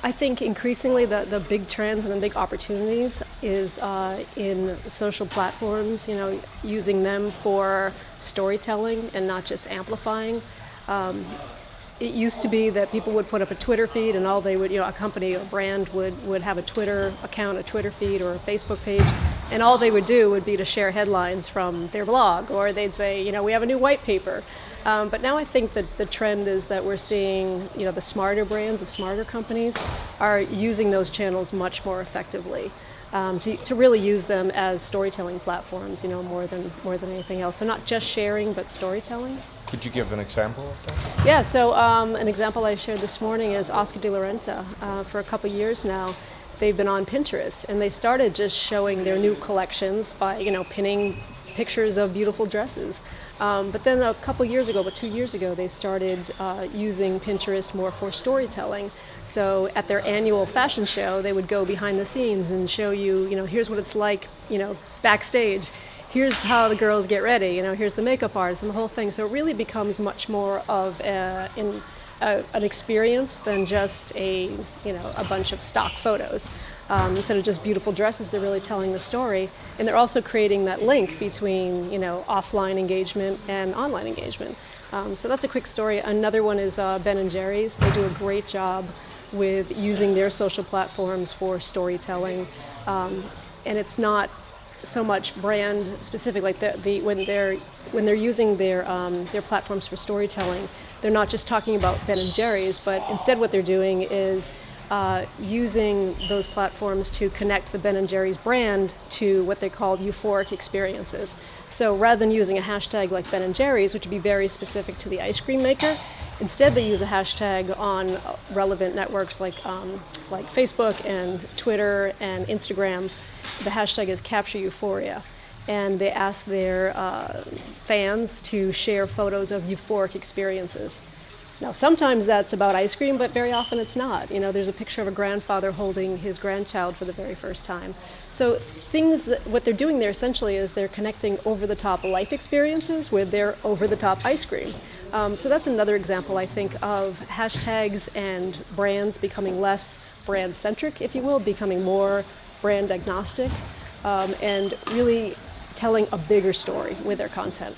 I think increasingly the big trends and the big opportunities is in social platforms, using them for storytelling and not just amplifying. Um, it used to be that people would put up a Twitter feed and all they would, a company or brand would have a Twitter account, a Twitter feed or a Facebook page, and all they would do would be to share headlines from their blog, or they'd say, we have a new white paper. But now I think that the trend is that we're seeing, the smarter brands, the smarter companies are using those channels much more effectively to really use them as storytelling platforms, more than anything else. So not just sharing, but storytelling. Could you give an example of that? Yeah, so an example I shared this morning is Oscar de la Renta. For a couple years now, they've been on Pinterest, and they started just showing their new collections by, pinning pictures of beautiful dresses. But then a couple years ago, about 2 years ago, they started using Pinterest more for storytelling. So at their annual fashion show, they would go behind the scenes and show you, here's what it's like, backstage. Here's how the girls get ready, here's the makeup artist and the whole thing. So it really becomes much more of an experience than just a bunch of stock photos. Instead of just beautiful dresses, they're really telling the story. And they're also creating that link between, offline engagement and online engagement. So that's a quick story. Another one is Ben & Jerry's. They do a great job with using their social platforms for storytelling. And it's not so much brand specific, like when they're using their platforms for storytelling, they're not just talking about Ben & Jerry's, but instead what they're doing is using those platforms to connect the Ben & Jerry's brand to what they call euphoric experiences. So rather than using a hashtag like Ben & Jerry's, which would be very specific to the ice cream maker, instead they use a hashtag on relevant networks like Facebook and Twitter and Instagram. The hashtag is Capture Euphoria. And they ask their fans to share photos of euphoric experiences. Now, sometimes that's about ice cream, but very often it's not. There's a picture of a grandfather holding his grandchild for the very first time. So what they're doing there essentially is they're connecting over-the-top life experiences with their over-the-top ice cream. So that's another example, I think, of hashtags and brands becoming less brand-centric, if you will, becoming more brand agnostic, and really telling a bigger story with their content.